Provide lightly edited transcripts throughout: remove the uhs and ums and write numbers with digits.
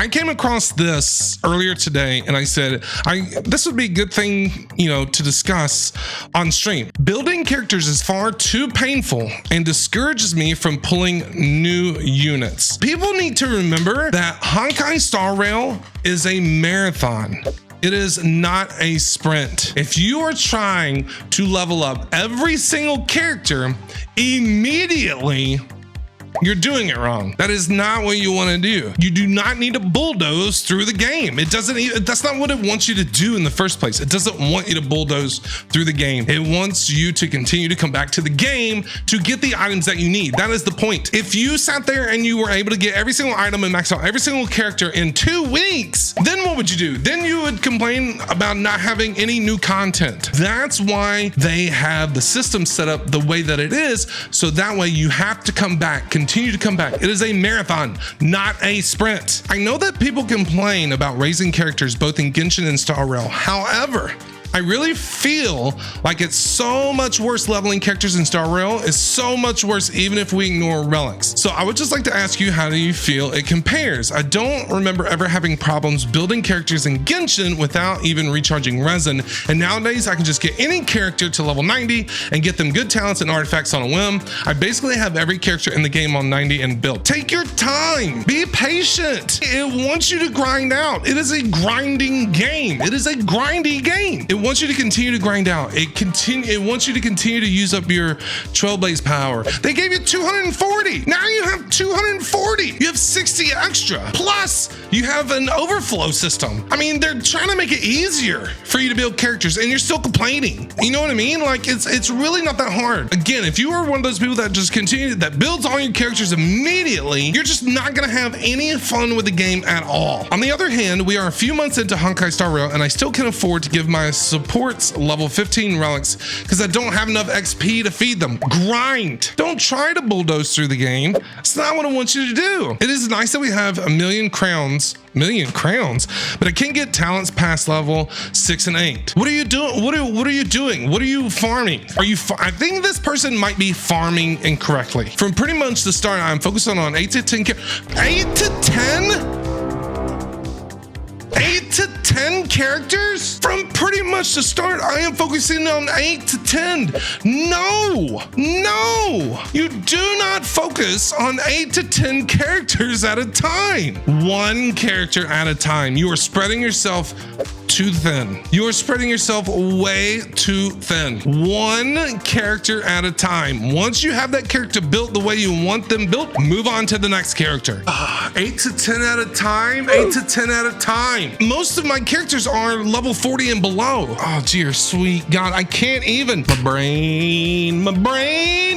I came across this earlier today and I said, this would be a good thing, to discuss on stream. Building characters is far too painful and discourages me from pulling new units. People need to remember that Honkai Star Rail is a marathon. It is not a sprint. If you are trying to level up every single character immediately, you're doing it wrong. That is not what you want to do. You do not need to bulldoze through the game. That's not what it wants you to do in the first place. It doesn't want you to bulldoze through the game. It wants you to continue to come back to the game to get the items that you need. That is the point. If you sat there and you were able to get every single item and max out every single character in 2 weeks, then what would you do? Then you would complain about not having any new content. That's why they have the system set up the way that it is. So that way you have to come back, continue to come back. It is a marathon, not a sprint. I know that people complain about raising characters both in Genshin and Star Rail. However, I really feel like it's so much worse leveling characters in Star Rail. It's so much worse even if we ignore relics. So I would just like to ask you, how do you feel it compares? I don't remember ever having problems building characters in Genshin without even recharging resin. And nowadays I can just get any character to level 90 and get them good talents and artifacts on a whim. I basically have every character in the game on 90 and built. Take your time, be patient. It wants you to grind out. It is a grinding game. It is a grindy game. It wants you to continue to grind out. It wants you to continue to use up your Trailblaze power. They gave you 240. Now you have 240. You have 60 extra. Plus, you have an overflow system. I mean, they're trying to make it easier for you to build characters, and you're still complaining. You know what I mean? Like, it's really not that hard. Again, if you are one of those people that just that builds all your characters immediately, you're just not gonna have any fun with the game at all. On the other hand, we are a few months into Honkai Star Rail, and I still can afford to give my supports level 15 relics because I don't have enough XP to feed them. Grind. Don't try to bulldoze through the game. It's not what I want you to do. It is nice that we have a million crowns, but I can't get talents past level 6 and 8. What are you doing? What are you doing? What are you farming? I think this person might be farming incorrectly. From pretty much the start, I'm focusing on 8 to 10. 8 to 10? 8 to 10 characters? From pretty much the start, I am focusing on 8 to 10. No, you do not focus on 8 to 10 characters at a time. One character at a time. You are spreading yourself too thin. You are spreading yourself way too thin. One character at a time. Once you have that character built the way you want them built, move on to the next character. 8 to 10 at a time. 8 to 10 at a time. Most of my characters are level 40 and below. Oh, dear sweet God, I can't even. My brain.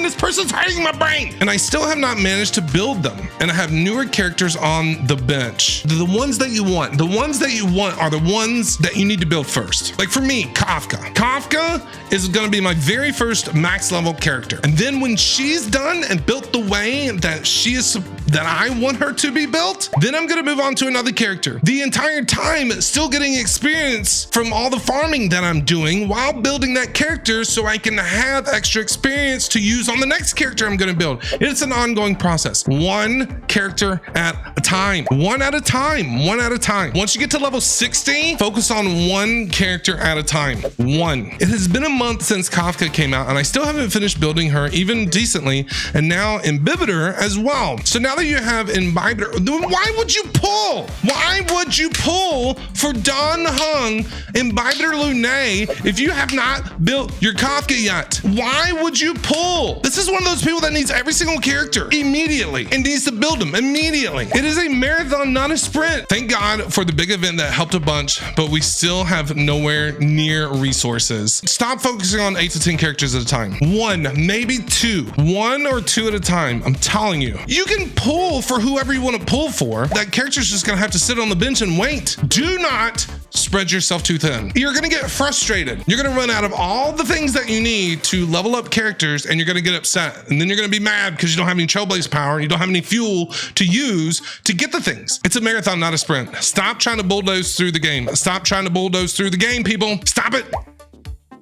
This person's hurting my brain. And I still have not managed to build them. And I have newer characters on the bench. The ones that you want. The ones that you want are the ones that you need to build first. Like for me, Kafka. Kafka is going to be my very first max level character. And then when she's done and built the way that I want her to be built, then I'm going to move on to another character. The entire time still getting experience from all the farming that I'm doing while building that character so I can have extra experience to use on the next character I'm going to build. It's an ongoing process. One character at a time. One at a time. Once you get to level 60, focus on one character at a time. One. It has been a month since Kafka came out and I still haven't finished building her even decently, and now Imbibitor as well. So now that you have Imbibitor, why would you pull? Why would you pull for Don Hung Imbibitor Lune if you have not built your Kafka yet? Why would you pull? This is one of those people that needs every single character immediately and needs to build them immediately. It is a marathon, not a sprint. Thank God for the big event that helped a bunch, but we still have nowhere near resources. Stop focusing on 8 to 10 characters at a time. One, maybe two. One or two at a time. I'm telling you. You can pull for whoever you want to pull for. That character's just gonna have to sit on the bench and wait. Do not spread yourself too thin. You're gonna get frustrated. You're gonna run out of all the things that you need to level up characters, and you're gonna get upset. And then you're gonna be mad because you don't have any Trailblaze power and you don't have any fuel to use to get the things. It's a marathon, not a sprint. Stop trying to bulldoze through the game. Stop trying to bulldoze through the game, people. Stop it.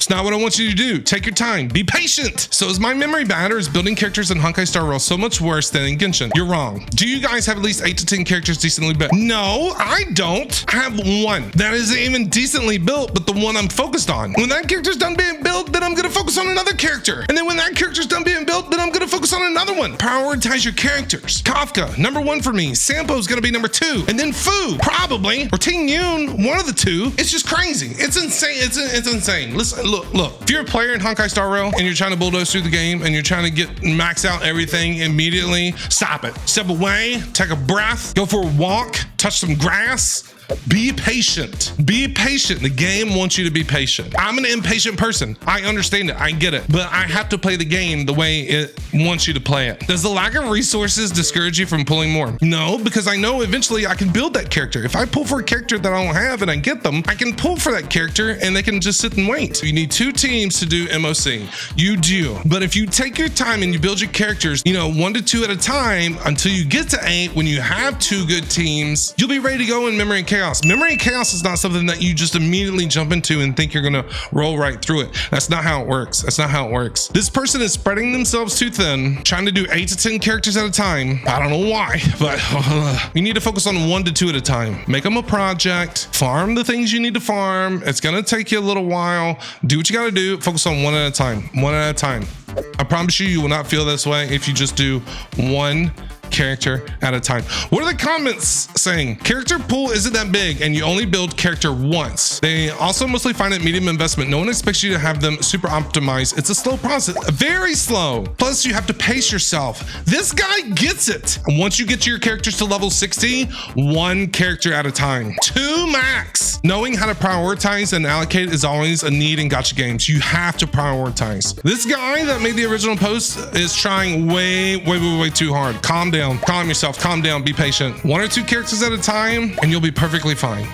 It's not what I want you to do. Take your time. Be patient. So is my memory bad, or is building characters in Honkai Star Rail so much worse than in Genshin? You're wrong. Do you guys have at least 8 to 10 characters decently built? No, I don't. I have one that isn't even decently built, but the one I'm focused on. When that character's done being built, then I'm gonna focus on another character. And then when that character's done being built, then I'm gonna focus on another one. Prioritize your characters. Kafka, number 1 for me. Sampo's gonna be number 2. And then Fu, probably, or Ting Yun, one of the two. It's just crazy. It's insane. It's insane. Listen, look. If you're a player in Honkai Star Rail and you're trying to bulldoze through the game and you're trying to get max out everything immediately, stop it. Step away, take a breath, go for a walk, touch some grass. Be patient. Be patient. The game wants you to be patient. I'm an impatient person. I understand it. I get it. But I have to play the game the way it wants you to play it. Does the lack of resources discourage you from pulling more? No, because I know eventually I can build that character. If I pull for a character that I don't have and I get them, I can pull for that character and they can just sit and wait. You need 2 teams to do MOC. You do. But if you take your time and you build your characters, 1 to 2 at a time until you get to 8, when you have 2 good teams, you'll be ready to go in Memory and Chaos. Memory and Chaos is not something that you just immediately jump into and think you're gonna roll right through it. That's not how it works. That's not how it works. This person is spreading themselves too thin, trying to do 8 to 10 characters at a time. I don't know why, but you need to focus on 1 to 2 at a time. Make them a project, farm the things you need to farm. It's gonna take you a little while. Do what you gotta do. Focus on 1 at a time. 1 at a time. I promise you will not feel this way if you just do 1 character at a time. What are the comments saying? Character pool isn't that big and you only build character once. They also mostly find it medium investment. No one expects you to have them super optimized. It's a slow process, very slow. Plus you have to pace yourself. This guy gets it. And once you get your characters to level 60, 1 character at a time, 2 max. Knowing how to prioritize and allocate is always a need in gacha games. You have to prioritize. This guy that made the original post is trying way too hard. Calm down, calm yourself, calm down, be patient. 1 or 2 characters at a time and you'll be perfectly fine.